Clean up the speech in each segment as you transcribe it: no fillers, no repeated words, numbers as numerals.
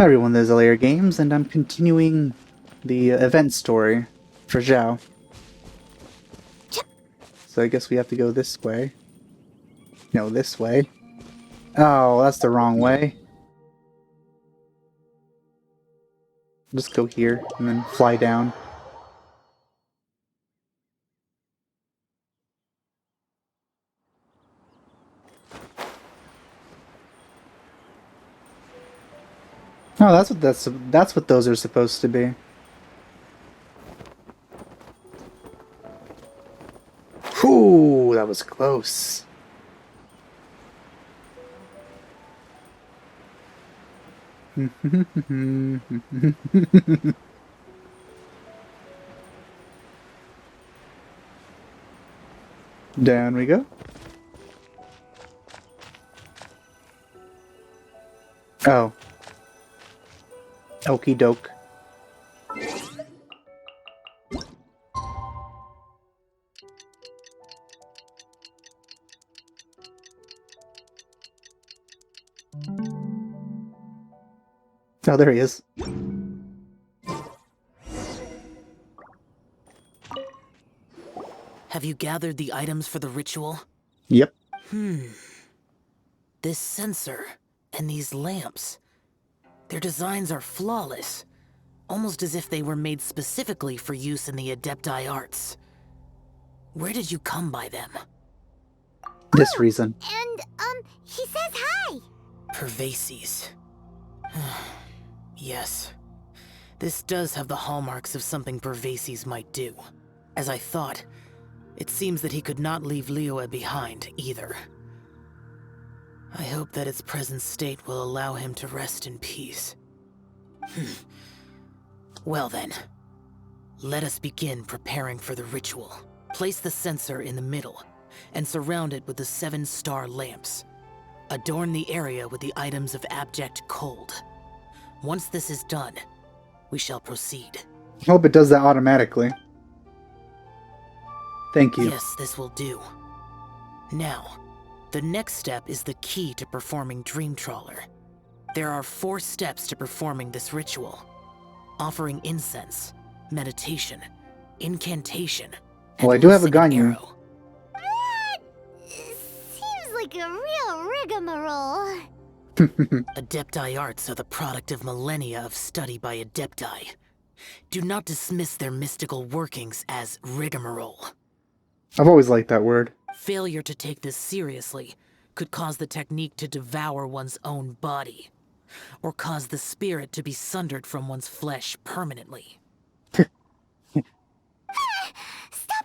Hi everyone, this is LAR Games, and I'm continuing the event story for Chao. So I guess we have to go this way. No, this way. Oh, that's the wrong way. Just go here, and then fly down. Oh, that's what those are supposed to be. Ooh, that was close. Down we go. Oh. Okie doke. Oh, there he is. Have you gathered the items for the ritual? Yep. This sensor and these lamps. Their designs are flawless, almost as if they were made specifically for use in the Adepti arts. Where did you come by them? This reason. And, he says hi! Pervases. Yes. This does have the hallmarks of something Pervases might do. As I thought, it seems that he could not leave Liyue behind, either. I hope that its present state will allow him to rest in peace. Well then, let us begin preparing for the ritual. Place the sensor in the middle, and surround it with the 7-star lamps. Adorn the area with the items of abject cold. Once this is done, we shall proceed. I hope it does that automatically. Thank you. Yes, this will do. Now, the next step is the key to performing Dream Trawler. There are 4 steps to performing this ritual. Offering incense, meditation, incantation, and Well, I do have a loosing an Ganyu. arrow. Seems like a real rigmarole. Adepti arts are the product of millennia of study by Adepti. Do not dismiss their mystical workings as rigmarole. I've always liked that word. Failure to take this seriously could cause the technique to devour one's own body, or cause the spirit to be sundered from one's flesh permanently. Stop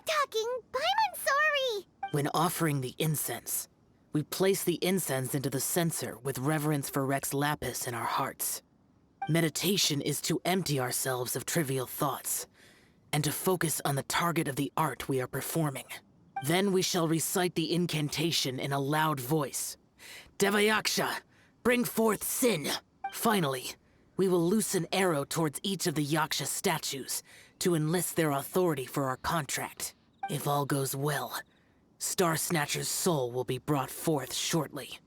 talking! I'm sorry! When offering the incense, we place the incense into the censer with reverence for Rex Lapis in our hearts. Meditation is to empty ourselves of trivial thoughts, and to focus on the target of the art we are performing. Then we shall recite the incantation in a loud voice. Devayaksha, bring forth sin! Finally, we will loose an arrow towards each of the Yaksha statues to enlist their authority for our contract. If all goes well, Star Snatcher's soul will be brought forth shortly.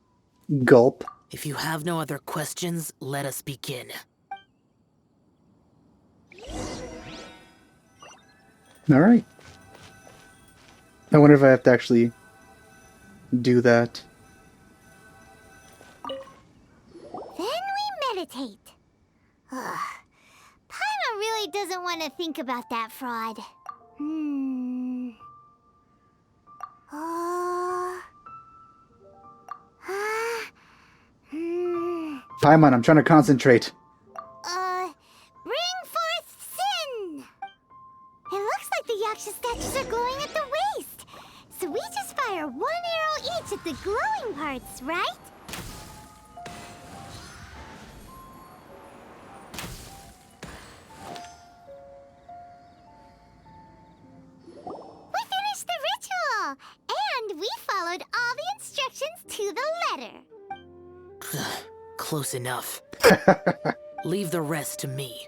Gulp. If you have no other questions, let us begin. Alright. I wonder if I have to actually do that. Then we meditate. Ugh. Paimon really doesn't want to think about that fraud. Paimon, I'm trying to concentrate. Bring forth sin! It looks like the Yaksha statues are glowing at the waist. So we just fire 1 arrow each at the glowing parts, right? We finished the ritual! And we followed all the instructions to the letter. Close enough. Leave the rest to me.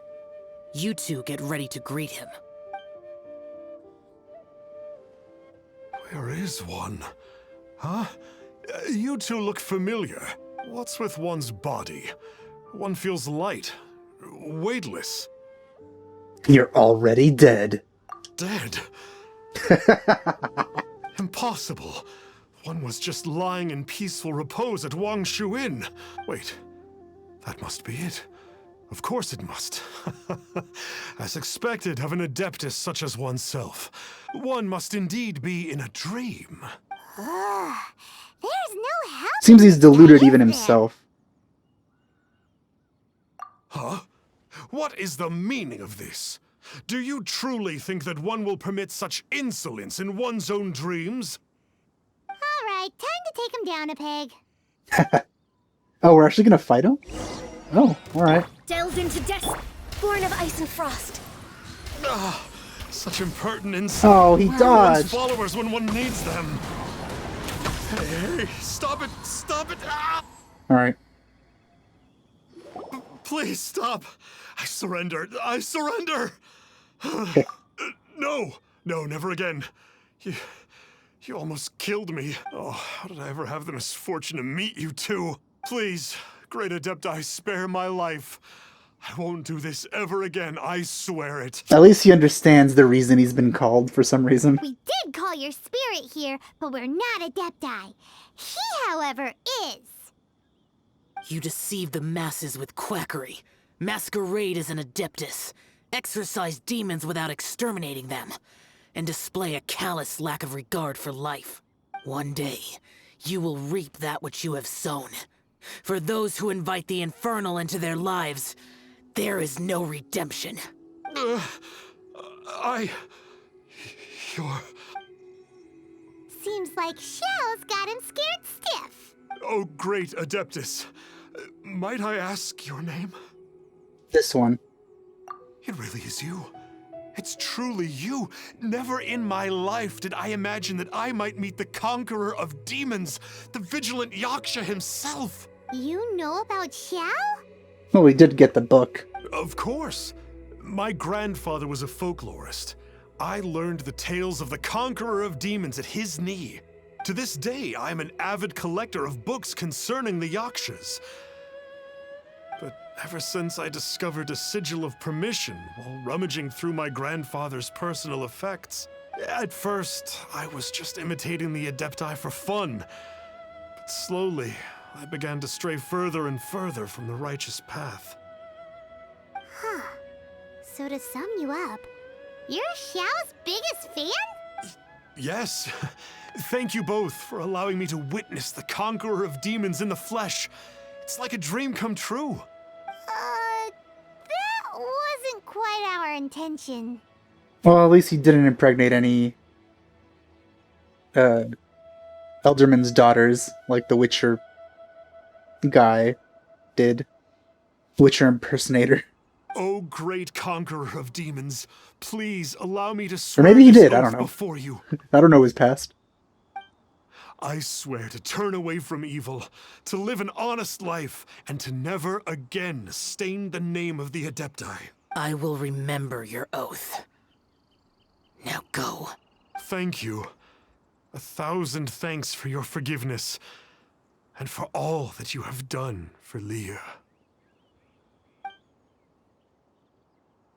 You two get ready to greet him. Where is one? Huh? You two look familiar. What's with one's body? One feels light, weightless, You're already dead. dead. Impossible. One was just lying in peaceful repose at Wangshu Inn. Wait, that must be it. Of course it must. As expected of an adeptus such as oneself, one must indeed be in a dream. Ugh, there's no help. Seems he's deluded Is even there? himself. Huh? What is the meaning of this? Do you truly think that one will permit such insolence in one's own dreams? All right, time to take him down a peg. Oh, we're actually gonna fight him? Oh, alright. Delved into death, born of ice and frost. Ah, such impertinence. Oh, he Where are dodged. one's followers when one needs them? Hey, stop it! Stop it! Ah! Alright. Please stop! I surrender! I surrender! No! No, never again. You almost killed me. Oh, how did I ever have the misfortune to meet you two? Please, great Adepti, spare my life. I won't do this ever again, I swear it. At least he understands the reason he's been called for some reason. We did call your spirit here, but we're not Adepti. He, however, is. You deceive the masses with quackery. Masquerade as an adeptus. Exorcise demons without exterminating them. And display a callous lack of regard for life. One day, you will reap that which you have sown. For those who invite the infernal into their lives, there is no redemption. You're... Seems like Chao's got him scared stiff. Oh, great Adeptus. Might I ask your name? This one. It really is you. It's truly you. Never in my life did I imagine that I might meet the conqueror of demons, the vigilant Yaksha himself. You know about Chao? Well, we did get the book. Of course. My grandfather was a folklorist. I learned the tales of the conqueror of demons at his knee. To this day, I am an avid collector of books concerning the Yakshas. But ever since I discovered a sigil of permission while rummaging through my grandfather's personal effects, at first, I was just imitating the Adepti for fun. But slowly, I began to stray further and further from the righteous path. Huh. So to sum you up, you're Xiao's biggest fan? Yes. Thank you both for allowing me to witness the conqueror of demons in the flesh. It's like a dream come true. That wasn't quite our intention. Well, at least he didn't impregnate any Elderman's daughters like the Witcher guy did. Witcher impersonator. Oh, great conqueror of demons, please allow me to Or swear maybe he this did, I oath don't know. before you. I don't know his past. I swear to turn away from evil, to live an honest life, and to never again stain the name of the Adepti. I will remember your oath. Now go. Thank you. 1,000 thanks for your forgiveness, and for all that you have done for Liyue.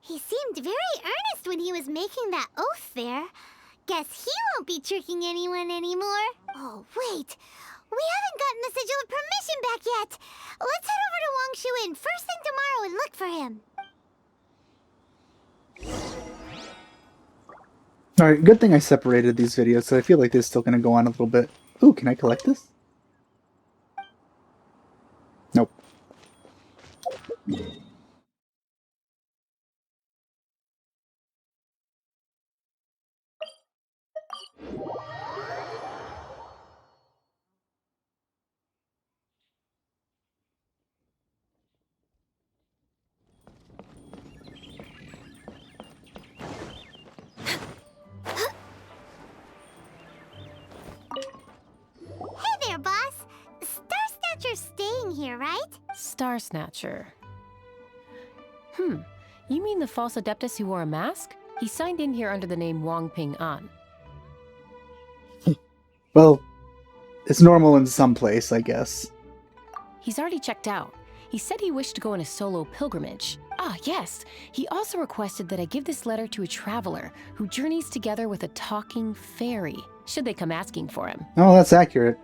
He seemed very earnest when he was making that oath there. Guess he won't be tricking anyone anymore. Oh, wait. We haven't gotten the sigil of permission back yet. Let's head over to Wangshu Inn first thing tomorrow and look for him. Alright, good thing I separated these videos, so I feel like they're still going to go on a little bit. Ooh, can I collect this? Nope. Hey there, boss. Star Snatcher's staying here, right? Star Snatcher. You mean the false adeptus who wore a mask? He signed in here under the name Wang Ping An. Well, it's normal in some place, I guess. He's already checked out. He said he wished to go on a solo pilgrimage. Ah, yes. He also requested that I give this letter to a traveler who journeys together with a talking fairy, should they come asking for him. Oh, that's accurate.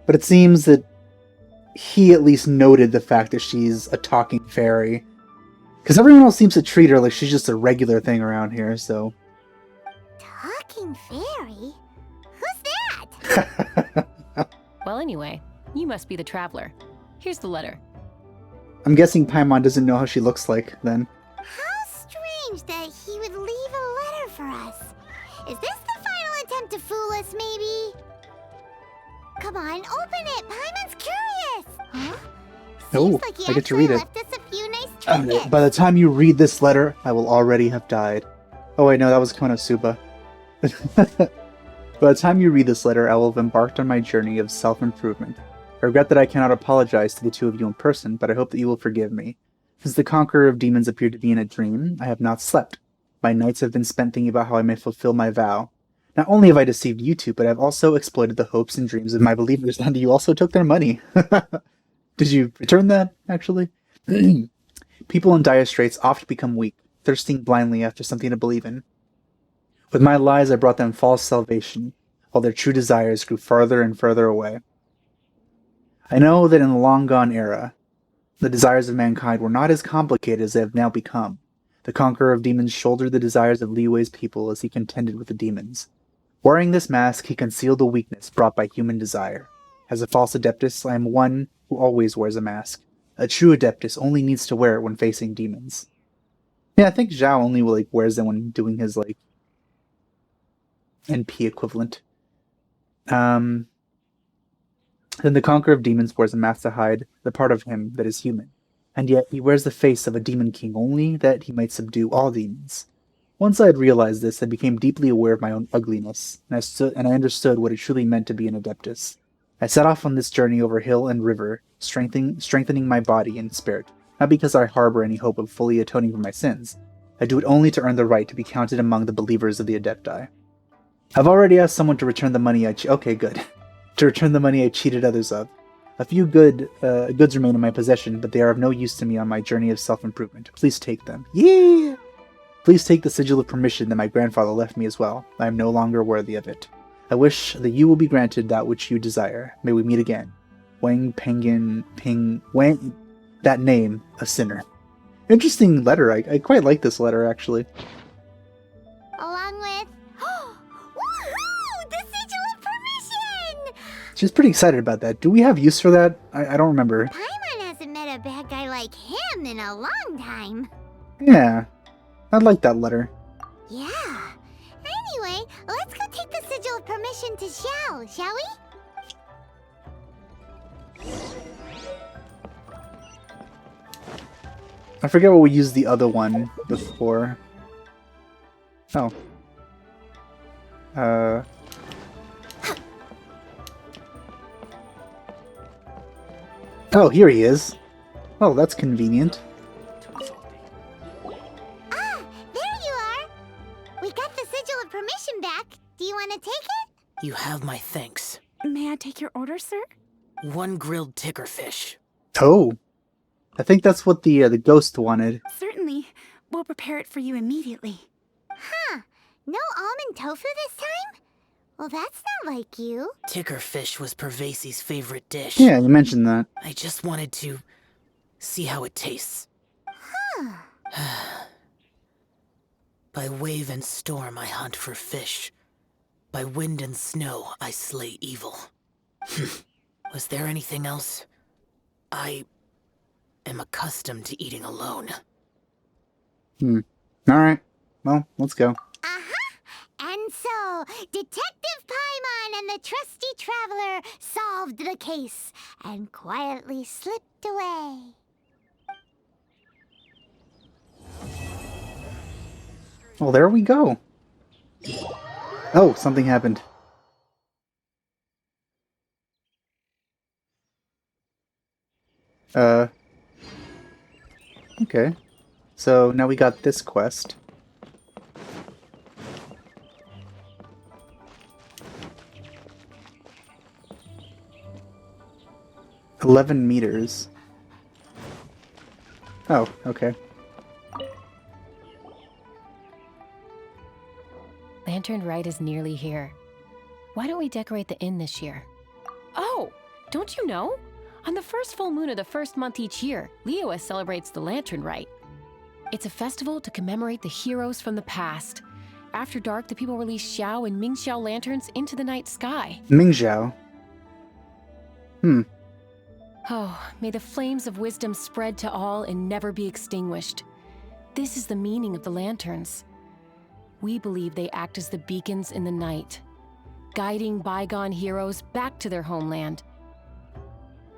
But it seems that he at least noted the fact that she's a talking fairy. Because everyone else seems to treat her like she's just a regular thing around here, so... Talking fairy? Who's that? Well, anyway, you must be the traveler. Here's the letter. I'm guessing Paimon doesn't know how she looks like, then. How strange that he would leave a letter for us. Is this the final attempt to fool us, maybe? Come on, open it. Paimon's curious. Huh? Oh, Seems like he I get to actually read it. left us a few nice trinkets. By the time you read this letter, I will already have died. Oh wait, no, that was Konosuba. By the time you read this letter, I will have embarked on my journey of self-improvement. I regret that I cannot apologize to the two of you in person, but I hope that you will forgive me. Since the conqueror of demons appeared to be in a dream, I have not slept. My nights have been spent thinking about how I may fulfill my vow. Not only have I deceived you two, but I have also exploited the hopes and dreams of my believers, and you also took their money. Did you return that, actually? People in dire straits oft become weak, thirsting blindly after something to believe in. With my lies, I brought them false salvation, while their true desires grew farther and further away. I know that in the long-gone era, the desires of mankind were not as complicated as they have now become. The conqueror of demons shouldered the desires of Liyue's people as he contended with the demons. Wearing this mask, he concealed the weakness brought by human desire. As a false adeptus, I am one who always wears a mask. A true adeptus only needs to wear it when facing demons. Yeah, I think Chao only wears them when doing his NP equivalent. Then the conqueror of demons wears a mask to hide the part of him that is human, and yet he wears the face of a demon king only that he might subdue all demons. Once I had realized this, I became deeply aware of my own ugliness, and I understood what it truly meant to be an adeptus. I set off on this journey over hill and river, strengthening my body and spirit, not because I harbor any hope of fully atoning for my sins. I do it only to earn the right to be counted among the believers of the Adepti. I've already asked someone to return the money okay, good. To return the money I cheated others of. A few goods remain in my possession, but they are of no use to me on my journey of self-improvement. Please take them. Yeah! Please take the sigil of permission that my grandfather left me as well. I am no longer worthy of it. I wish that you will be granted that which you desire. May we meet again. Wang Penguin Wang, that name, a sinner. Interesting letter. I quite like this letter, actually. Along with... Woohoo! The sigil of permission! She's pretty excited about that. Do we have use for that? I don't remember. Paimon hasn't met a bad guy like him in a long time. Yeah. I'd like that letter. Yeah. Anyway, let's go take the sigil of permission to Chao, shall we? I forget what we used the other one before. Oh. Oh, here he is. Oh, that's convenient. Ah, there you are. We got the sigil of permission back. Do you want to take it? You have my thanks. May I take your order, sir? 1 grilled ticker fish. Oh. I think that's what the ghost wanted. Certainly. We'll prepare it for you immediately. Huh. No almond tofu this time? Well, that's not like you. Ticker fish was Pervasi's favorite dish. Yeah, you mentioned that. I just wanted to see how it tastes. Huh. By wave and storm I hunt for fish. By wind and snow I slay evil. Was there anything else? I am accustomed to eating alone. Alright. Well, let's go. And so, Detective Paimon and the trusty traveler solved the case and quietly slipped away. Well, there we go. Oh, something happened. Okay. So now we got this quest. $11 meters. Oh, okay. Lantern Rite is nearly here. Why don't we decorate the inn this year? Oh, don't you know? On the first full moon of the first month each year, Liyue celebrates the Lantern Rite. It's a festival to commemorate the heroes from the past. After dark, the people release Chao and Ming lanterns into the night sky. Ming. Oh, may the flames of wisdom spread to all and never be extinguished. This is the meaning of the lanterns. We believe they act as the beacons in the night, guiding bygone heroes back to their homeland.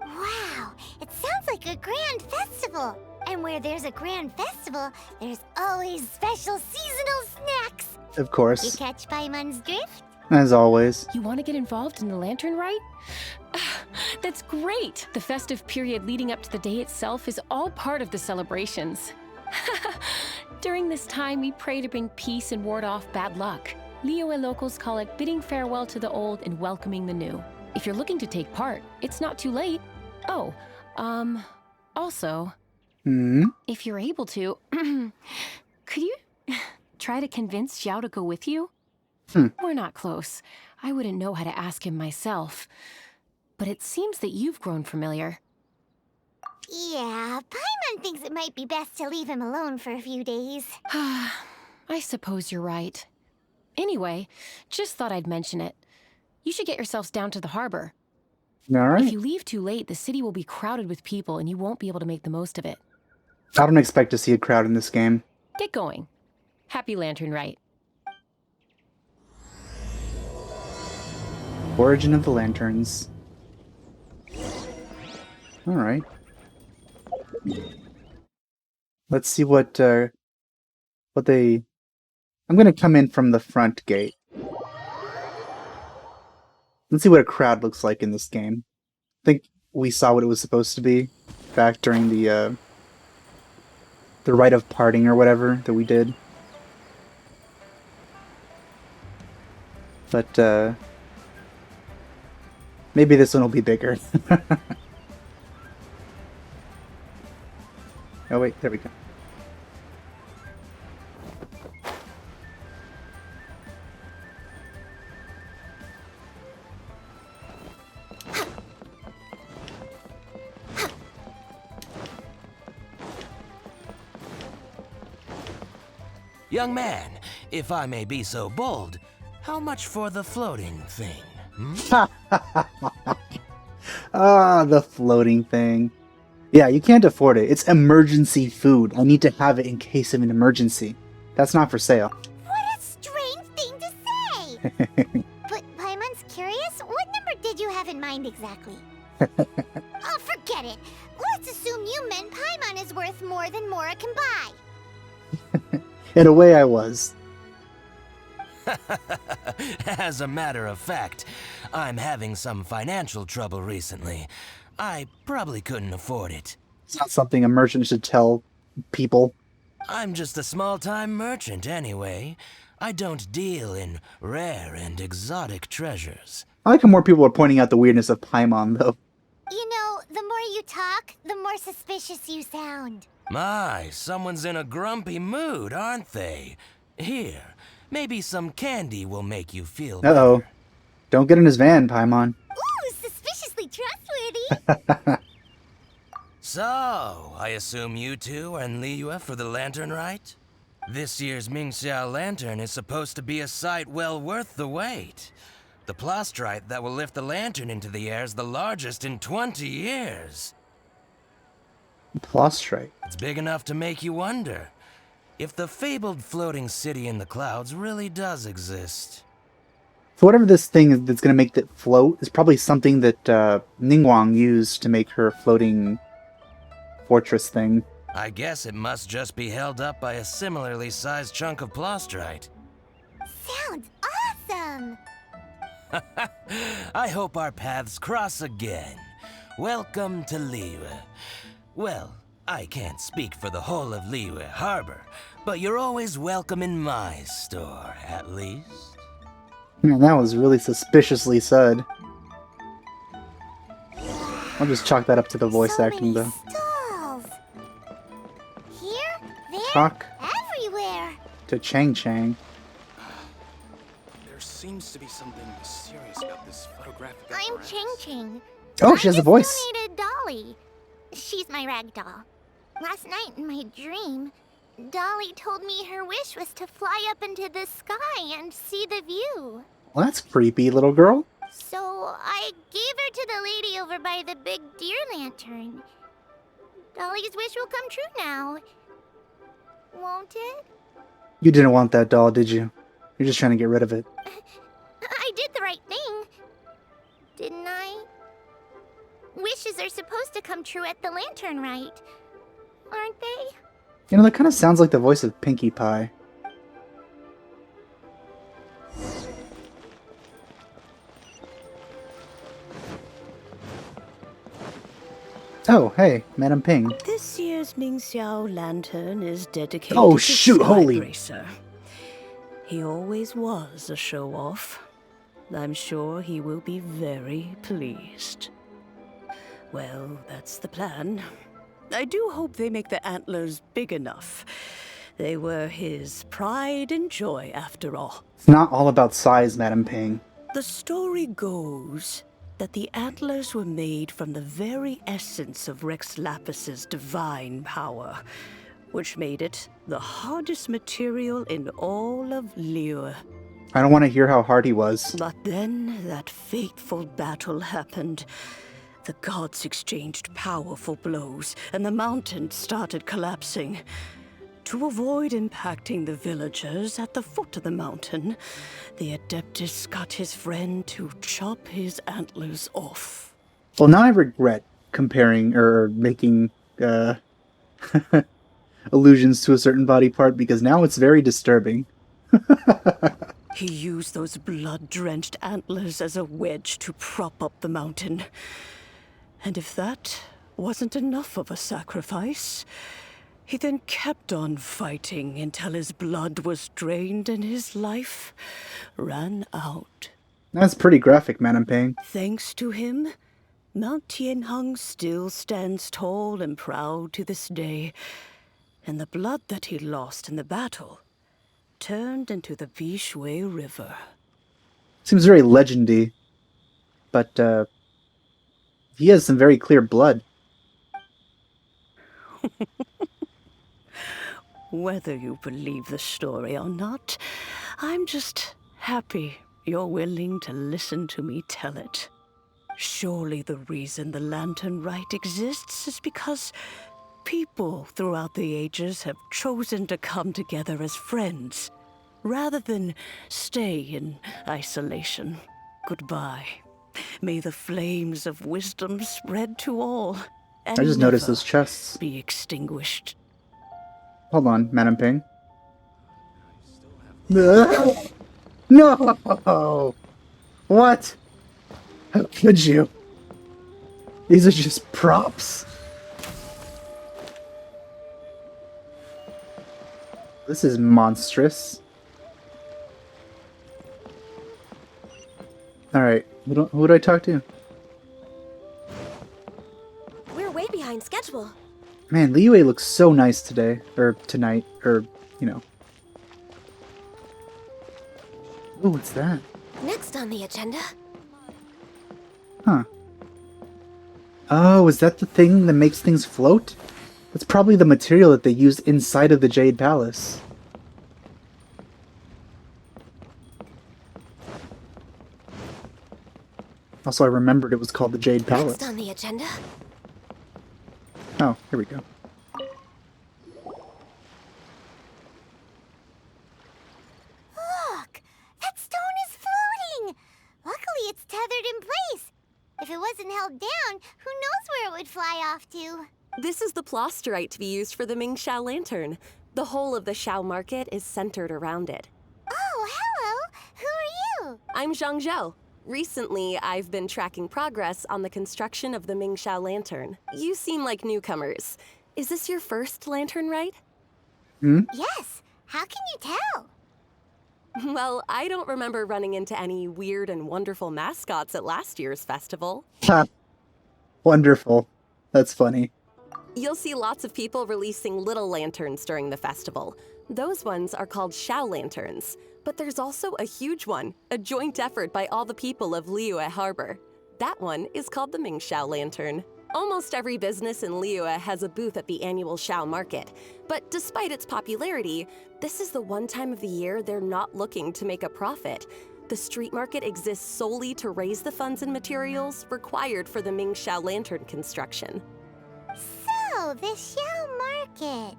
Wow, it sounds like a grand festival. And where there's a grand festival, there's always special seasonal snacks. Of You course. catch Paimon's drift? As always. You want to get involved in the Lantern Rite? That's great! The festive period leading up to the day itself is all part of the celebrations. During this time, we pray to bring peace and ward off bad luck. Liyue locals call it bidding farewell to the old and welcoming the new. If you're looking to take part, it's not too late. Oh, also, if you're able to, could you try to convince Xiao to go with you? We're not close. I wouldn't know how to ask him myself. But it seems that you've grown familiar. Yeah, Paimon thinks it might be best to leave him alone for a few days. I suppose you're right. Anyway, just thought I'd mention it. You should get yourselves down to the harbor. If Alright. you leave too late, the city will be crowded with people and you won't be able to make the most of it. I don't expect to see a crowd in this game. Get going. Happy Lantern Rite. Origin of the Lanterns. Alright. Let's see what they... I'm gonna come in from the front gate. Let's see what a crowd looks like in this game. I think we saw what it was supposed to be back during the rite of parting or whatever that we did. But, maybe this one will be bigger. Oh wait, there we go. Young man, if I may be so bold, how much for the floating thing? Ah, the floating thing. Yeah, you can't afford it. It's emergency food. I need to have it in case of an emergency. That's not for sale. What a strange thing to say! But Paimon's curious, what number did you have in mind exactly? Oh, forget it. Let's assume you meant Paimon is worth more than Mora can buy. In a way, I was. As a matter of fact, I'm having some financial trouble recently. I probably couldn't afford it. It's not something a merchant should tell people. I'm just a small-time merchant anyway. I don't deal in rare and exotic treasures. I like how more people are pointing out the weirdness of Paimon, though. You know, the more you talk, the more suspicious you sound. My, someone's in a grumpy mood, aren't they? Here, maybe some candy will make you feel better. Uh-oh. Don't get in his van, Paimon. Ooh, suspiciously trustworthy. So, I assume you two are in Liyue for the Lantern Rite? This year's Ming lantern is supposed to be a sight well worth the wait. The plastrite that will lift the lantern into the air is the largest in 20 years. Plastrite. It's big enough to make you wonder if the fabled floating city in the clouds really does exist. So whatever this thing is that's going to make it float is probably something that Ningguang used to make her floating fortress thing. I guess it must just be held up by a similarly sized chunk of plastrite. Sounds awesome. I hope our paths cross again. Welcome to Liyue. Well, I can't speak for the whole of Liyue Harbor, but you're always welcome in my store, at least. Man, that was really suspiciously said. I'll just chalk that up to the voice So acting, many though. stalls. talk everywhere. to Chang Chang. There seems to be something mysterious about this photographic I'm apparatus. Ching Ching. Oh, she has a voice. I just donated Dolly. She's my rag doll. Last night in my dream, Dolly told me her wish was to fly up into the sky and see the view. Well, that's creepy, little girl. So I gave her to the lady over by the big deer lantern. Dolly's wish will come true now. Won't it? You didn't want that doll, did you? You're just trying to get rid of it. I did the right thing. Didn't I? Wishes are supposed to come true at the lantern rite, aren't they? You know, that kind of sounds like the voice of Pinkie Pie. Oh, hey, Madam Ping. This year's Ming Xiao lantern is dedicated Oh, to shoot, holy. Skybracer. He always was a show-off. I'm sure he will be very pleased. Well, that's the plan. I do hope they make the antlers big enough. They were his pride and joy, after all. It's not all about size, Madam Ping. The story goes that the antlers were made from the very essence of Rex Lapis's divine power, which made it the hardest material in all of Liyue. I don't want to hear how hard he was. But then that fateful battle happened. The gods exchanged powerful blows, and the mountain started collapsing. To avoid impacting the villagers at the foot of the mountain, the Adeptus got his friend to chop his antlers off. Well, now I regret comparing or making allusions to a certain body part, because now it's very disturbing. He used those blood-drenched antlers as a wedge to prop up the mountain. And if that wasn't enough of a sacrifice, he then kept on fighting until his blood was drained and his life ran out. That's pretty graphic, Madam Ping. Thanks to him, Mount Tianheng still stands tall and proud to this day, and the blood that he lost in the battle turned into the Bishui River. Seems very legendy, but he has some very clear blood. Whether you believe the story or not, I'm just happy you're willing to listen to me tell it. Surely the reason the Lantern Rite exists is because people throughout the ages have chosen to come together as friends, rather than stay in isolation. Goodbye. May the flames of wisdom spread to all, and I just noticed never those chests. be extinguished. Hold on, Madam Ping. No! What? How could you? These are just props. This is monstrous. Alright, who do I talk to? We're way behind schedule. Man, Liyue looks so nice today. Or tonight. Or, you know. Ooh, what's that? Next on the agenda. Huh. Oh, is that the thing that makes things float? That's probably the material that they used inside of the Jade Palace. Also, I remembered it was called the Jade Palace. Next on the agenda. Oh, here we go. Look! That stone is floating! Luckily it's tethered in place. If it wasn't held down, who knows where it would fly off to? This is the plasterite to be used for the Ming Xiao lantern. The whole of the Xiao market is centered around it. Oh, hello! Who are you? I'm Zhang Zhou. Recently, I've been tracking progress on the construction of the Ming Xiao lantern. You seem like newcomers. Is this your first lantern rite? Yes. How can you tell? Well, I don't remember running into any weird and wonderful mascots at last year's festival. Ha! Wonderful. That's funny. You'll see lots of people releasing little lanterns during the festival. Those ones are called Chao lanterns. But there's also a huge one, a joint effort by all the people of Liyue Harbor. That one is called the Ming Chao lantern. Almost every business in Liyue has a booth at the annual Chao market. But despite its popularity, this is the one time of the year they're not looking to make a profit. The street market exists solely to raise the funds and materials required for the Ming Chao lantern construction. So, the Chao market.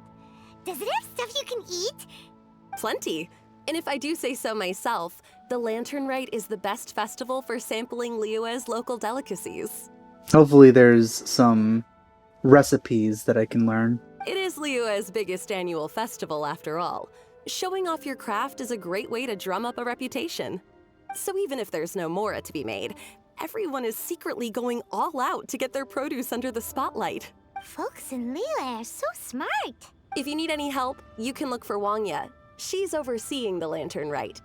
Does it have stuff you can eat? Plenty. And if I do say so myself, the Lantern Rite is the best festival for sampling Liyue's local delicacies. Hopefully there's some recipes that I can learn. It is Liyue's biggest annual festival, after all. Showing off your craft is a great way to drum up a reputation. So even if there's no mora to be made, everyone is secretly going all out to get their produce under the spotlight. Folks in Liyue are so smart. If you need any help, you can look for Wangya. She's overseeing the Lantern Rite.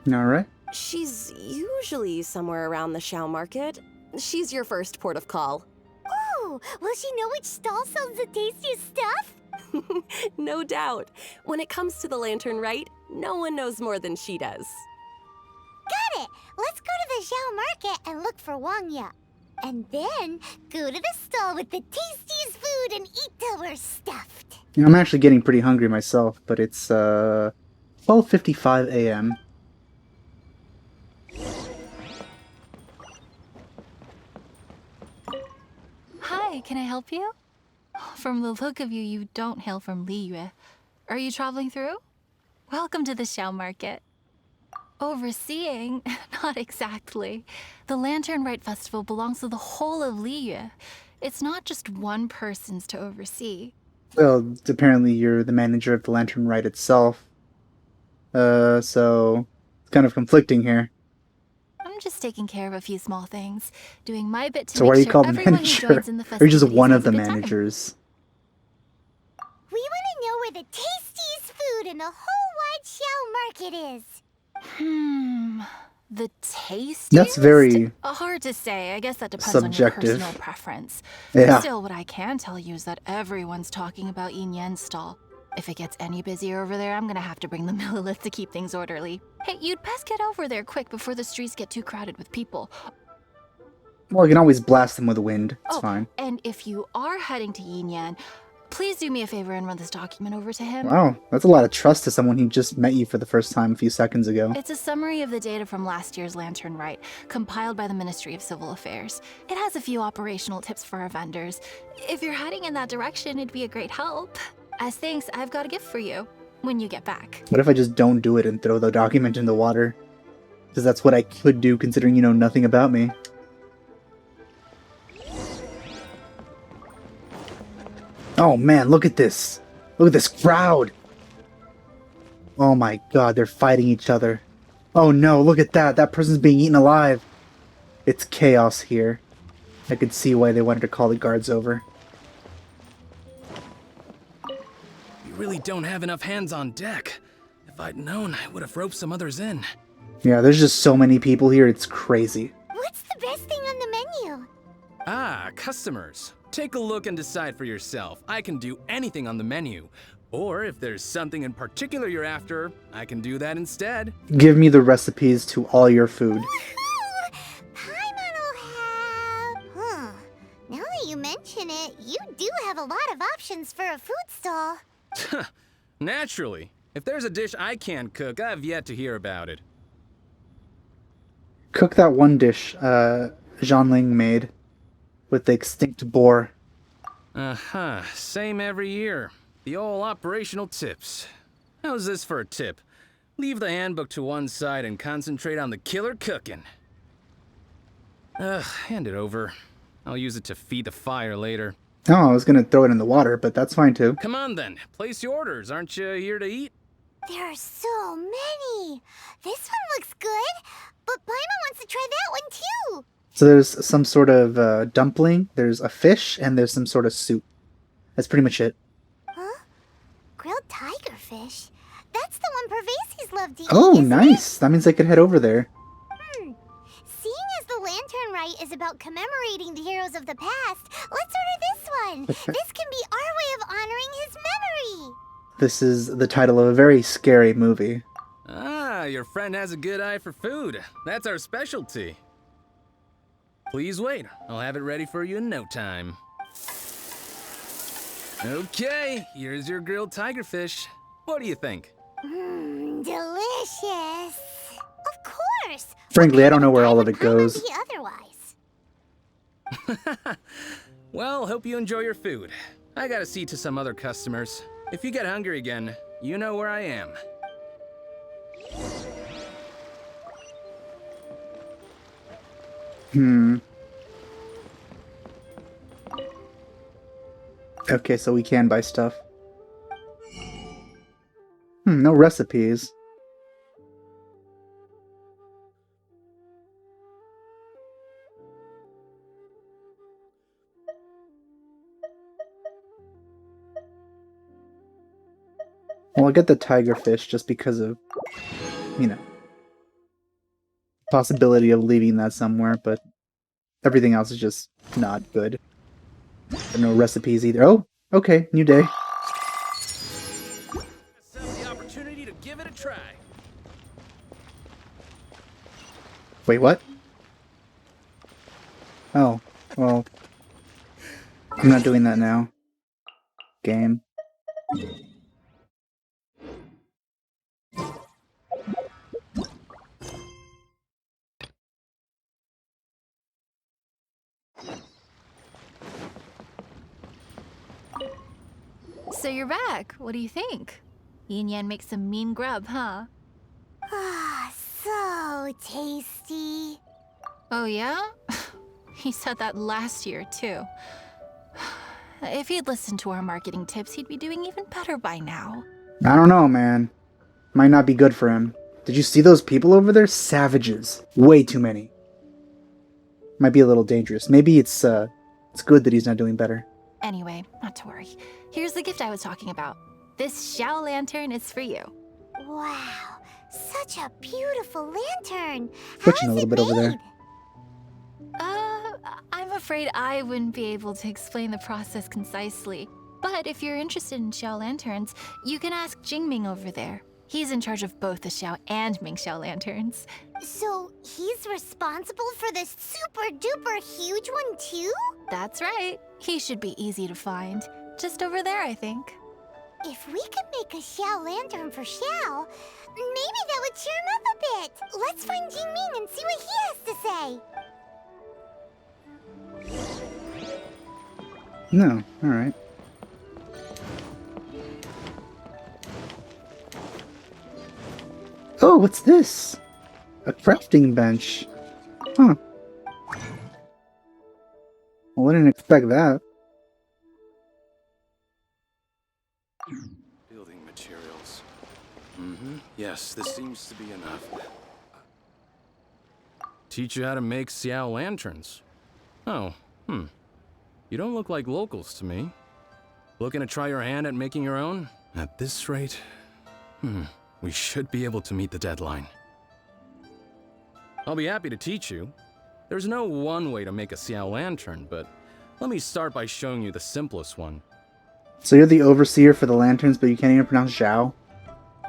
Alright. She's usually somewhere around the Chao market. She's your first port of call. Oh, will she know which stall sells the tastiest stuff? No doubt. When it comes to the Lantern Rite, no one knows more than she does. Got it! Let's go to the Chao market and look for Wangya. And then go to the stall with the tastiest food and eat till we're stuffed. I'm actually getting pretty hungry myself, but it's 12:55 a.m. Hi, can I help you? From the look of you, you don't hail from Liyue. Are you traveling through? Welcome to the Chao market. Overseeing? Not exactly. The Lantern Rite Festival belongs to the whole of Liyue. It's not just one person's to oversee. Well, apparently you're the manager of the Lantern Rite itself. So it's kind of conflicting here. I'm just taking care of a few small things, doing my bit to So why are make you sure called everyone who manager? joins in the Or you're just festivities one has of the a good time. managers? We want to know where the tastiest food in the whole wide Chao market is. The tastiest? That's very hard to say. I guess that depends subjective. on your personal preference. Yeah. Still, what I can tell you is that everyone's talking about Yin Yan's stall. If it gets any busier over there, I'm gonna have to bring the millilith to keep things orderly. Hey, you'd best get over there quick before the streets get too crowded with people. Well, you can always blast them with wind. It's fine. And if you are heading to Yin Yan, please do me a favor and run this document over to him. Wow, that's a lot of trust to someone who just met you for the first time a few seconds ago. It's a summary of the data from last year's Lantern Rite, compiled by the Ministry of Civil Affairs. It has a few operational tips for our vendors. If you're heading in that direction, it'd be a great help. As thanks, I've got a gift for you when you get back. What if I just don't do it and throw the document in the water? Because that's what I could do considering you know nothing about me. Oh man, look at this. Look at this crowd. Oh my god, they're fighting each other. Oh no, look at that. That person's being eaten alive. It's chaos here. I could see why they wanted to call the guards over. You really don't have enough hands on deck. If I'd known, I would have roped some others in. Yeah, there's just so many people here, it's crazy. What's the best thing on the menu? Ah, customers. Take a look and decide for yourself. I can do anything on the menu. Or if there's something in particular you're after, I can do that instead. Give me the recipes to all your food. Woohoo! Paimon will have... Now that you mention it, you do have a lot of options for a food stall. Naturally. If there's a dish I can't cook, I've yet to hear about it. Cook that one dish Zhanling made with the extinct boar. Uh-huh. Same every year. The old operational tips. How's this for a tip? Leave the handbook to one side and concentrate on the killer cooking. Hand it over. I'll use it to feed the fire later. Oh, I was gonna throw it in the water, but that's fine too. Come on then. Place your orders. Aren't you here to eat? There are so many. This one looks good, but Paimon wants to try that one too. So there's some sort of dumpling, there's a fish, and there's some sort of soup. That's pretty much it. Huh? Grilled tiger fish? That's the one Pervasi's loved to eat, Oh, isn't nice. That means I could head over there. Seeing as the Lantern Rite is about commemorating the heroes of the past, let's order this one. This can be our way of honoring his memory. This is the title of a very scary movie. Ah, your friend has a good eye for food. That's our specialty. Please wait. I'll have it ready for you in no time. Okay, here's your grilled tigerfish. What do you think? Delicious. Of course. Frankly, I don't know where all of Would it goes. be otherwise. Well, hope you enjoy your food. I gotta see to some other customers. If you get hungry again, you know where I am. Okay, so we can buy stuff. No recipes. Well, I'll get the tigerfish just because of, you know, possibility of leaving that somewhere, but everything else is just not good. There are no recipes either. Oh, okay, new day. The opportunity to give it a try. Wait, what? Oh, well, I'm not doing that now. Game. So you're back. What do you think? Yin Yan makes some mean grub, huh? Ah, so tasty. Oh yeah? He said that last year, too. If he'd listened to our marketing tips, he'd be doing even better by now. I don't know, man. Might not be good for him. Did you see those people over there? Savages. Way too many. Might be a little dangerous. Maybe it's good that he's not doing better. Anyway, not to worry. Here's the gift I was talking about. This Chao lantern is for you. Wow, such a beautiful lantern. Switching How a is little it bit over made? there. I'm afraid I wouldn't be able to explain the process concisely. But if you're interested in Chao lanterns, you can ask Ming over there. He's in charge of both the Chao and Ming Chao lanterns. So he's responsible for this super duper huge one too? That's right. He should be easy to find. Just over there, I think. If we could make a Chao lantern for Chao, maybe that would cheer him up a bit. Let's find Ming and see what he has to say. No, alright. Oh, what's this? A crafting bench. Huh. Well, I didn't expect that. Building materials. Yes, this seems to be enough. Teach you how to make Xiao lanterns. Oh, You don't look like locals to me. Looking to try your hand at making your own? At this rate, we should be able to meet the deadline. I'll be happy to teach you. There's no one way to make a Xiao lantern, but let me start by showing you the simplest one. So you're the overseer for the lanterns, but you can't even pronounce Zhao?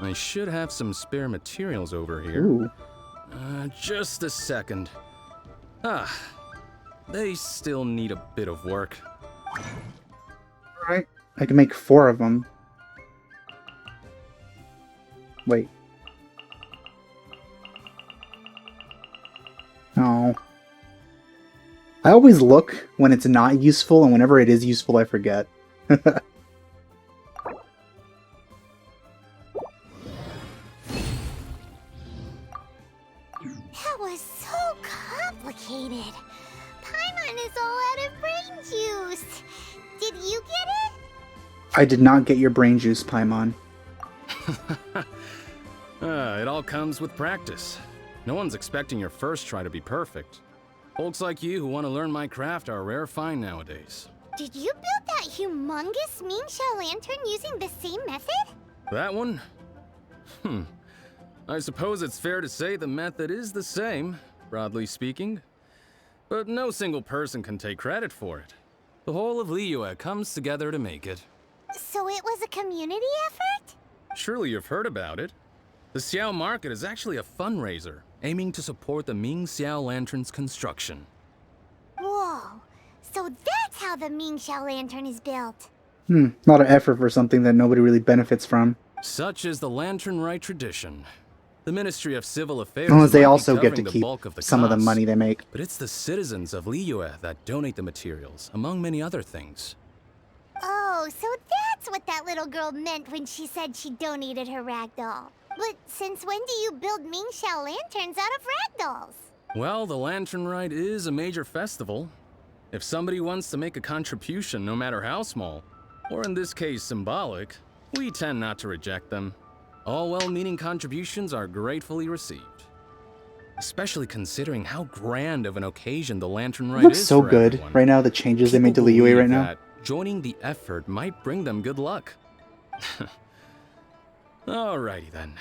I should have some spare materials over here. Ooh. Just a second. They still need a bit of work. Alright. I can make 4 of them. Wait. Oh. I always look when it's not useful, and whenever it is useful, I forget. That was so complicated. Paimon is all out of brain juice. Did you get it? I did not get your brain juice, Paimon. It all comes with practice. No one's expecting your first try to be perfect. Folks like you who want to learn my craft are a rare find nowadays. Did you build that humongous Ming Chao lantern using the same method? That one? I suppose it's fair to say the method is the same, broadly speaking. But no single person can take credit for it. The whole of Liyue comes together to make it. So it was a community effort? Surely you've heard about it. The Xiao Market is actually a fundraiser, aiming to support the Ming Xiao Lantern's construction. Whoa. So that's how the Ming Xiao Lantern is built. A lot of effort for something that nobody really benefits from. Such is the Lantern Rite tradition. The Ministry of Civil Affairs As they might be also get to covering the keep bulk of the some of the costs, money they make. but it's the citizens of Liyue that donate the materials, among many other things. Oh, so that's what that little girl meant when she said she donated her ragdoll. But since when do you build Ming Xiao lanterns out of ragdolls? Well, the Lantern Rite is a major festival. If somebody wants to make a contribution, no matter how small, or in this case symbolic, we tend not to reject them. All well-meaning contributions are gratefully received. Especially considering how grand of an occasion the Lantern It Rite looks is so for good everyone. right now, the changes they made to People Liyue right believe now. that joining the effort might bring them good luck. Alrighty then.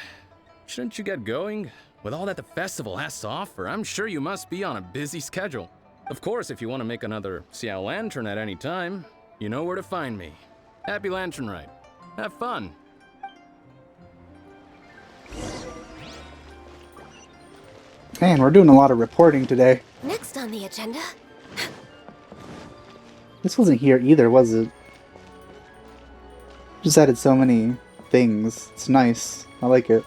Shouldn't you get going? With all that the festival has to offer, I'm sure you must be on a busy schedule. Of course, if you want to make another Xiao Lantern at any time, you know where to find me. Happy Lantern Rite. Have fun. Man, we're doing a lot of reporting today. Next on the agenda. This wasn't here either, was it? Just added so many things. It's nice. I like it.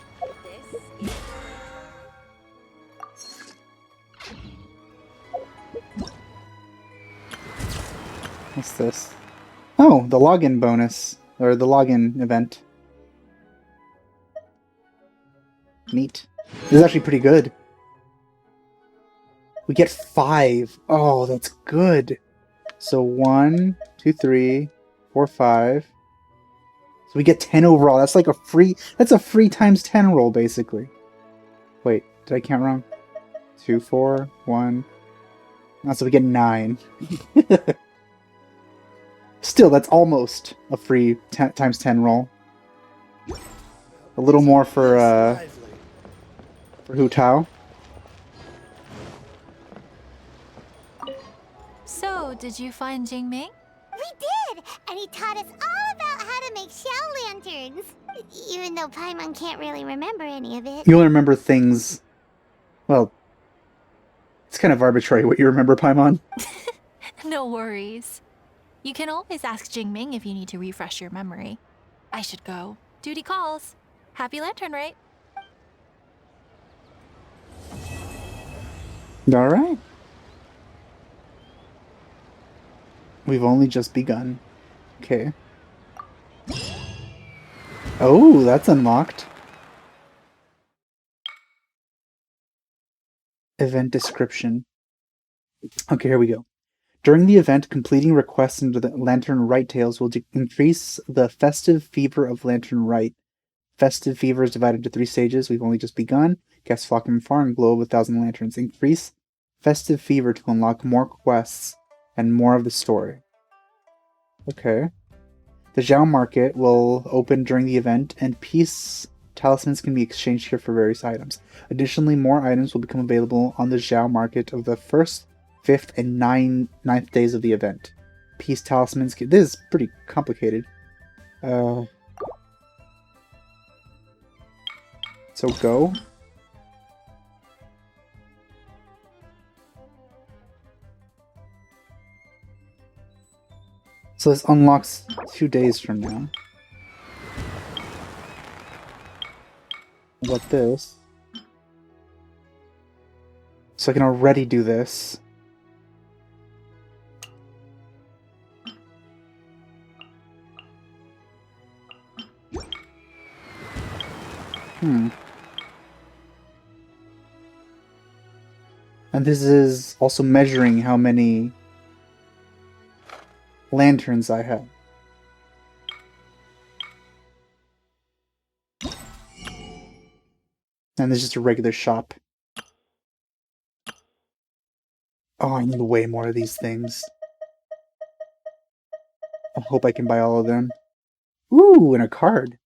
What's this? Oh, the login bonus. Or the login event. Neat. This is actually pretty good. We get 5. Oh, that's good. So 1, 2, 3, 4, 5. So we get 10 overall. That's like a free... That's a free times 10 roll, basically. Wait, did I count wrong? 2, 4, 1... Oh, so we get 9. Still, that's almost a free times 10 roll. A little more for Hu Tao. So, did you find Jing Ming? We did! And he taught us all about how to make Xiao lanterns. Even though Paimon can't really remember any of it. You only remember things... Well... It's kind of arbitrary what you remember, Paimon. No worries. You can always ask Jing Ming if you need to refresh your memory. I should go. Duty calls. Happy Lantern Rite. Alright. We've only just begun. Okay. Oh, that's unlocked. Event description. Okay, here we go. During the event, completing requests into the Lantern Rite Tales will increase the festive fever of Lantern Rite. Festive fever is divided into 3 stages. We've only just begun. Guests flock from afar and glow 1,000 lanterns. Increase festive fever to unlock more quests and more of the story. Okay. The Zhao Market will open during the event, and peace talismans can be exchanged here for various items. Additionally, more items will become available on the Zhao Market of the 1st, 5th, and 9th days of the event. Peace talismans can... This is pretty complicated. So go. So this unlocks 2 days from now. What about this? So I can already do this. And this is also measuring how many lanterns I have. And this is just a regular shop. Oh, I need way more of these things. I hope I can buy all of them. Ooh, and a card.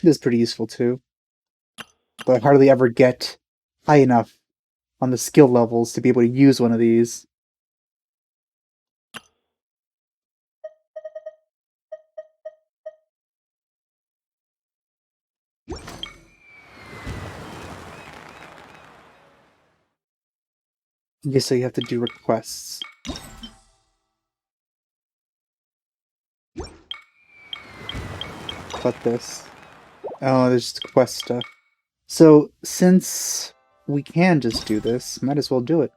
This is pretty useful too. But I hardly ever get high enough on the skill levels to be able to use one of these. Okay, so you have to do requests. What this? Oh, there's just quest stuff. So, since we can just do this, might as well do it.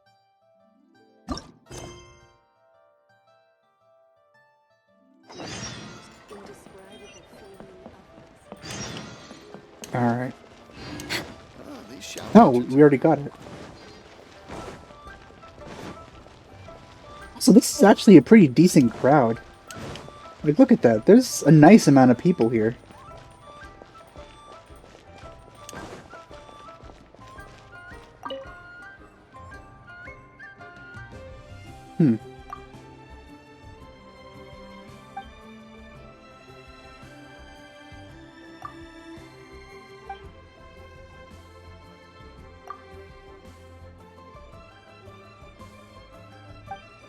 Alright. Oh, we already got it. So this is actually a pretty decent crowd. Like, look at that. There's a nice amount of people here. Hmm.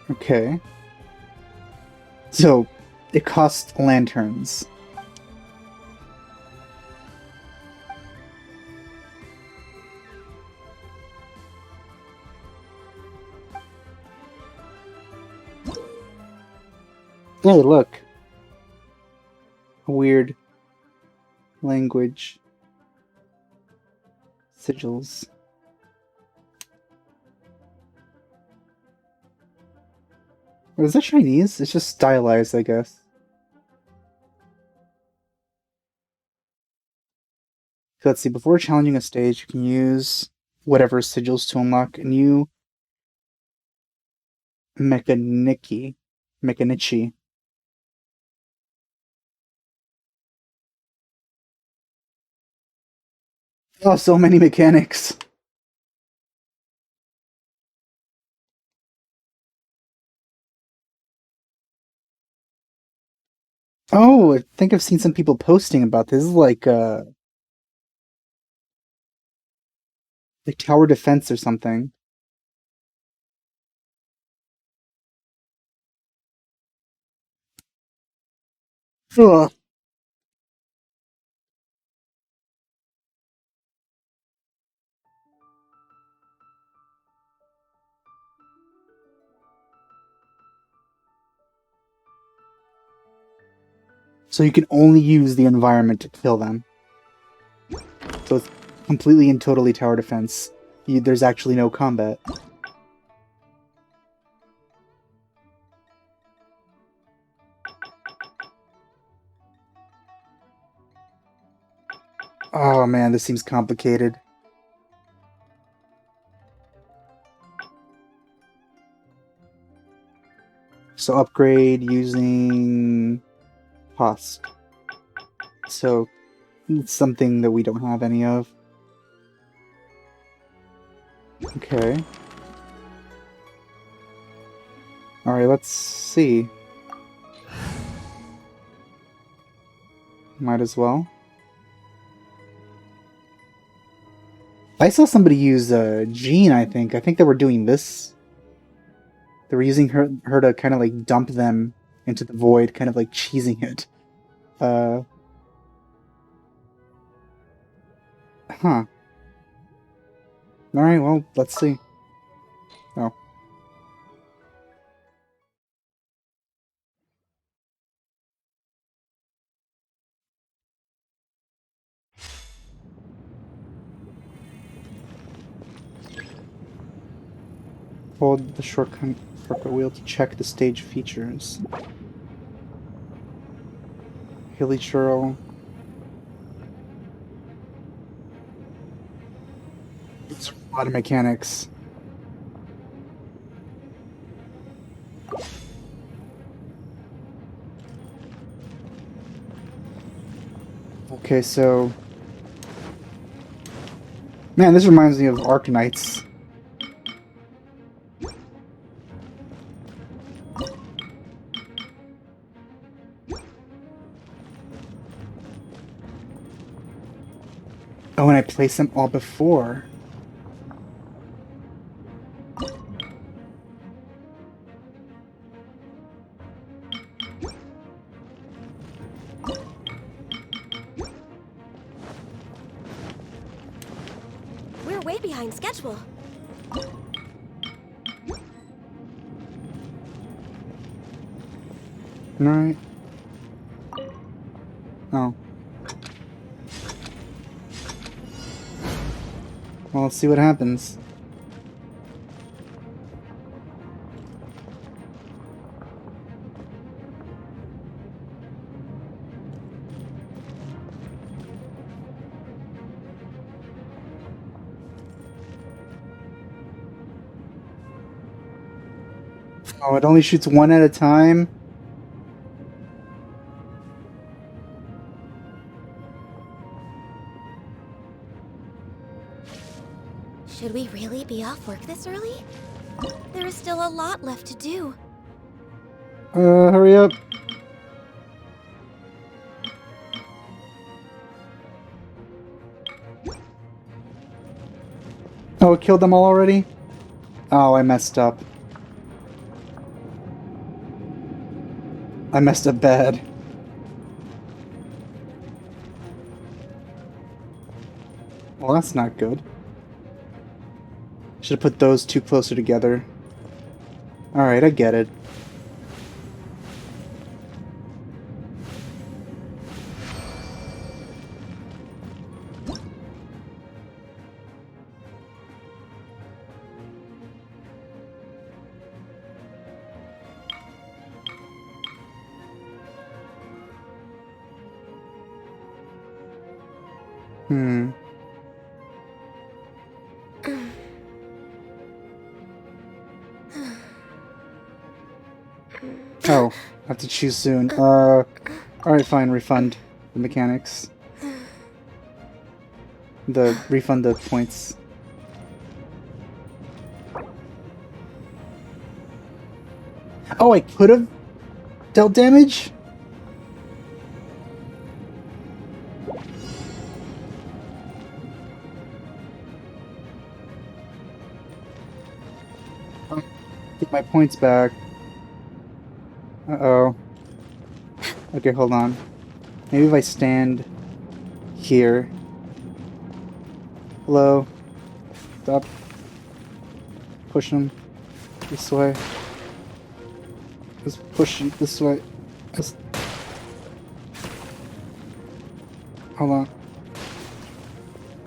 Okay. So, it costs lanterns. Hey, look. Weird language. Sigils. Or is that Chinese? It's just stylized, I guess. So let's see, before challenging a stage, you can use whatever sigils to unlock a new Mechanichi. Oh, so many mechanics. Oh, I think I've seen some people posting about this. This is like tower defense or something. Ugh. So you can only use the environment to kill them. So it's completely and totally tower defense. There's actually no combat. Oh man, this seems complicated. So upgrade using cost. So it's something that we don't have any of. Okay. Alright, let's see. Might as well. I saw somebody use Jean, I think. I think they were doing this. They were using her to kind of like dump them into the void, kind of like cheesing it. Huh. Alright, well, let's see. Oh. Hold the shortcut wheel to check the stage features. Hilly Churl. It's a lot of mechanics. Okay, so... Man, this reminds me of Arknights. Oh, and I placed them all before. way behind schedule. Alright. Oh. Well, let's see what happens. Oh, it only shoots one at a time? Should we really be off work this early? There is still a lot left to do. Hurry up. Oh, it killed them all already? Oh, I messed up. I messed up bad. Well, that's not good. Should have put those two closer together. Alright, I get it. Oh, I have to choose soon. Alright, fine, refund the mechanics. Refund the points. Oh, I could have dealt damage? Get my points back. Uh-oh. Okay, hold on. Maybe if I stand here. Hello? Stop. Push him this way. Just push him this way. Just... Hold on.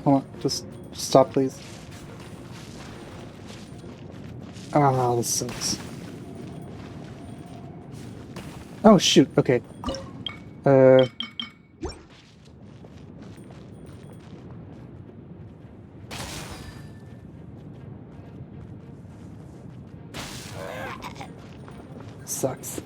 Hold on. Just stop, please. Ah, this sucks. Oh, shoot. Okay. Sucks.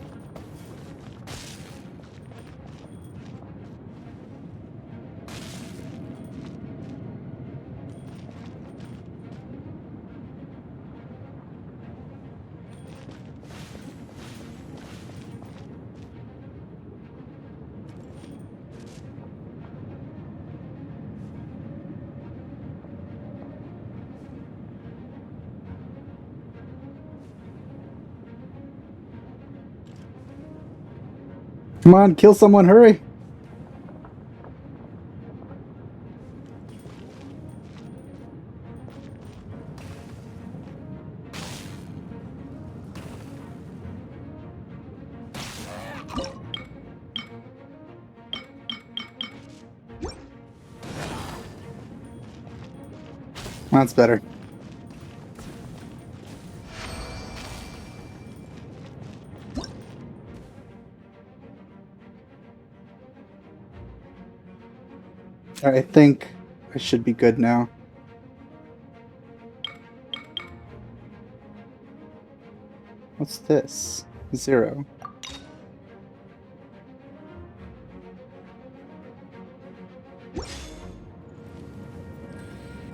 Come on, kill someone, hurry! That's better. I think I should be good now. What's this? 0.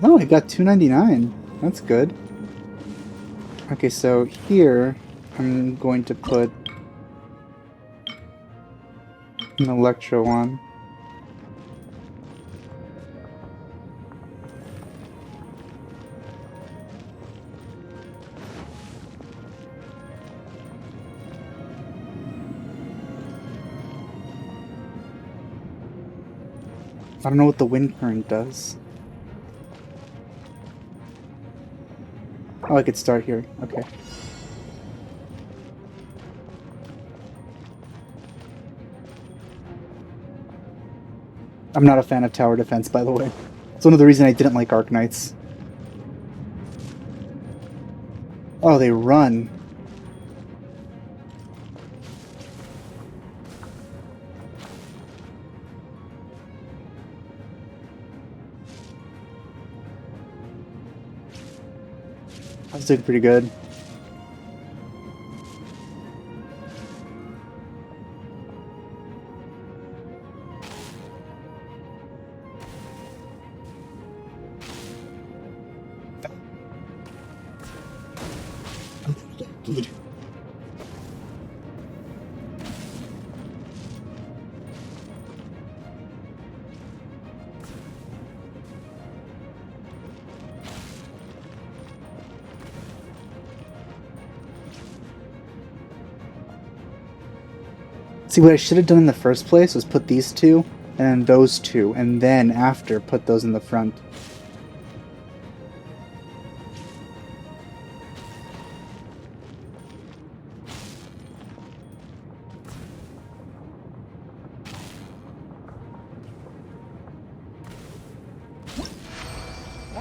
Oh, I got 299. That's good. Okay, so here I'm going to put an Electro one. I don't know what the wind current does. Oh, I could start here. Okay. I'm not a fan of tower defense, by the way. It's one of the reasons I didn't like Arknights. Oh, they run. I was doing pretty good. See, what I should have done in the first place was put these two, and then those two, and then after put those in the front.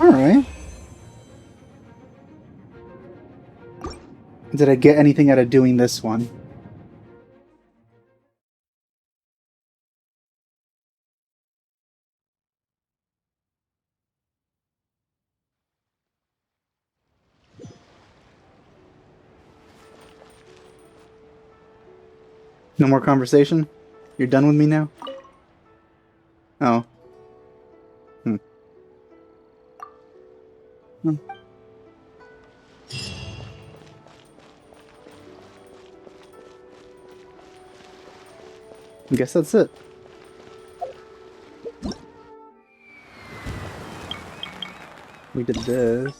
Alright. Did I get anything out of doing this one? No more conversation? You're done with me now? Oh. Hmm. Hmm. I guess that's it. We did this.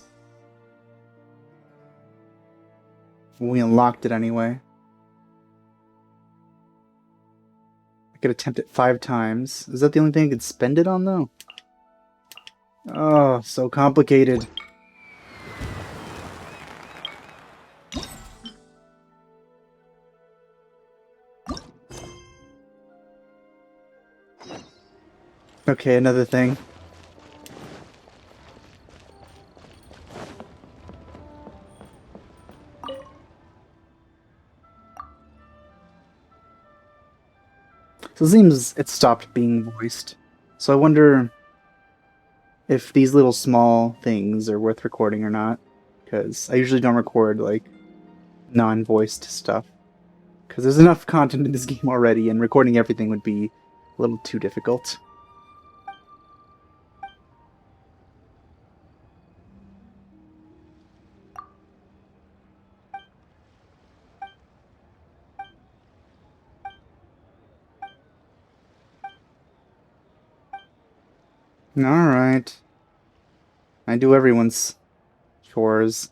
We unlocked it anyway. I could attempt it 5 times. Is that the only thing I could spend it on, though? Oh, so complicated. Okay, another thing. So it seems it stopped being voiced. So I wonder if these little small things are worth recording or not. Because I usually don't record, like, non-voiced stuff. Because there's enough content in this game already, and recording everything would be a little too difficult. Alright. I do everyone's chores.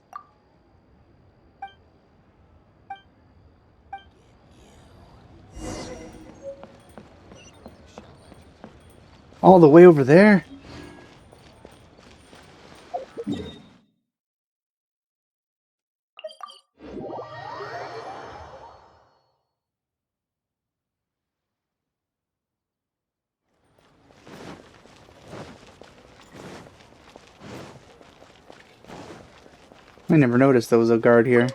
All the way over there? I never noticed there was a guard here.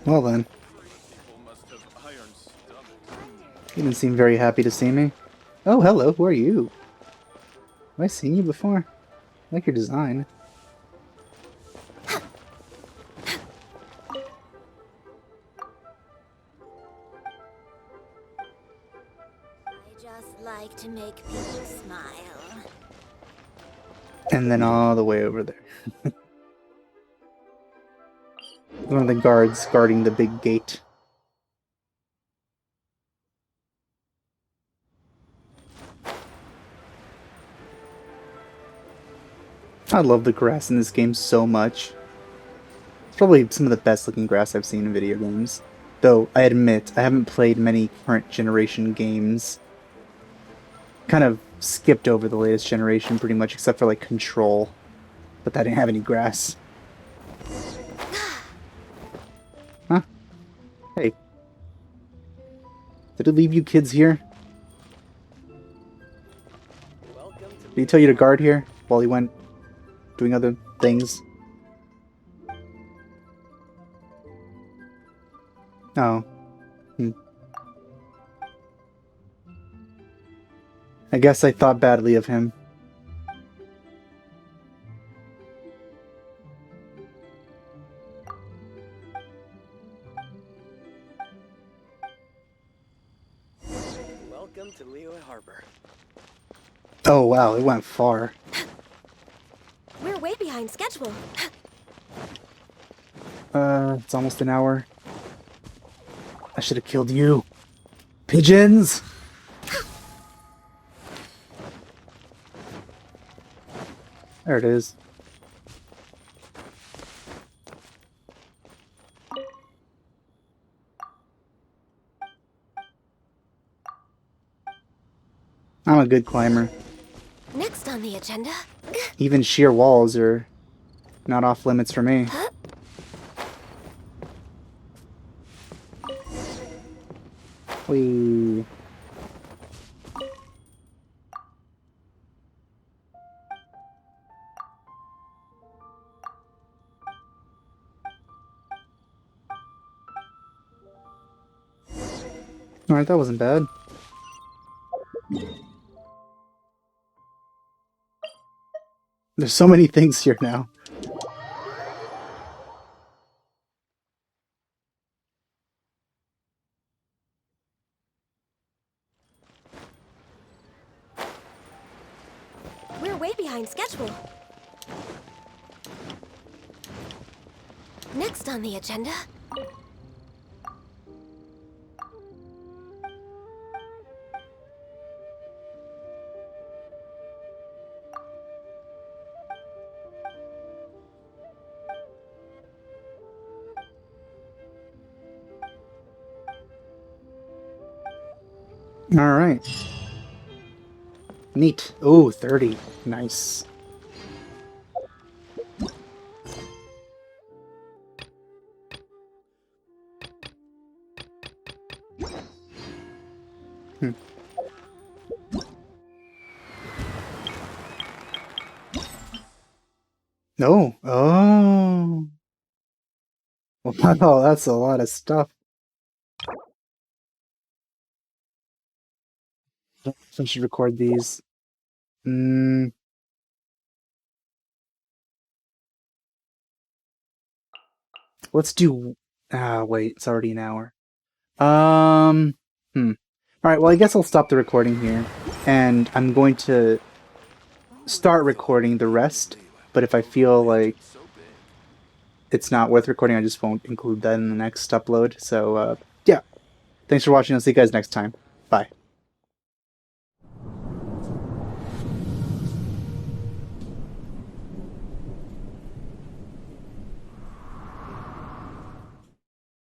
Well then. You didn't seem very happy to see me. Oh, hello, who are you? Have I seen you before? I like your design. I just like to make people smile. And then all the way over there. One of the guards guarding the big gate. I love the grass in this game so much. It's probably some of the best looking grass I've seen in video games. Though, I admit, I haven't played many current generation games. Kind of skipped over the latest generation pretty much, except for, like, Control. But that didn't have any grass. Huh? Hey. Did it leave you kids here? Did he tell you to guard here while he went doing other things? Oh. I guess I thought badly of him. Welcome to Liyue Harbor. Oh wow, it went far. We're way behind schedule. It's almost an hour. I should have killed you. Pigeons! There it is. I'm a good climber. Next on the agenda. Even sheer walls are not off limits for me. Whee. Alright, that wasn't bad. There's so many things here now. We're way behind schedule. Next on the agenda. Alright. Neat. Oh, 30. Nice. No. Oh. Wow, that's a lot of stuff. I should record these. Let's do... wait, it's already an hour. Alright, well, I guess I'll stop the recording here. And I'm going to start recording the rest, but if I feel like it's not worth recording, I just won't include that in the next upload. So, yeah. Thanks for watching. I'll see you guys next time. Bye.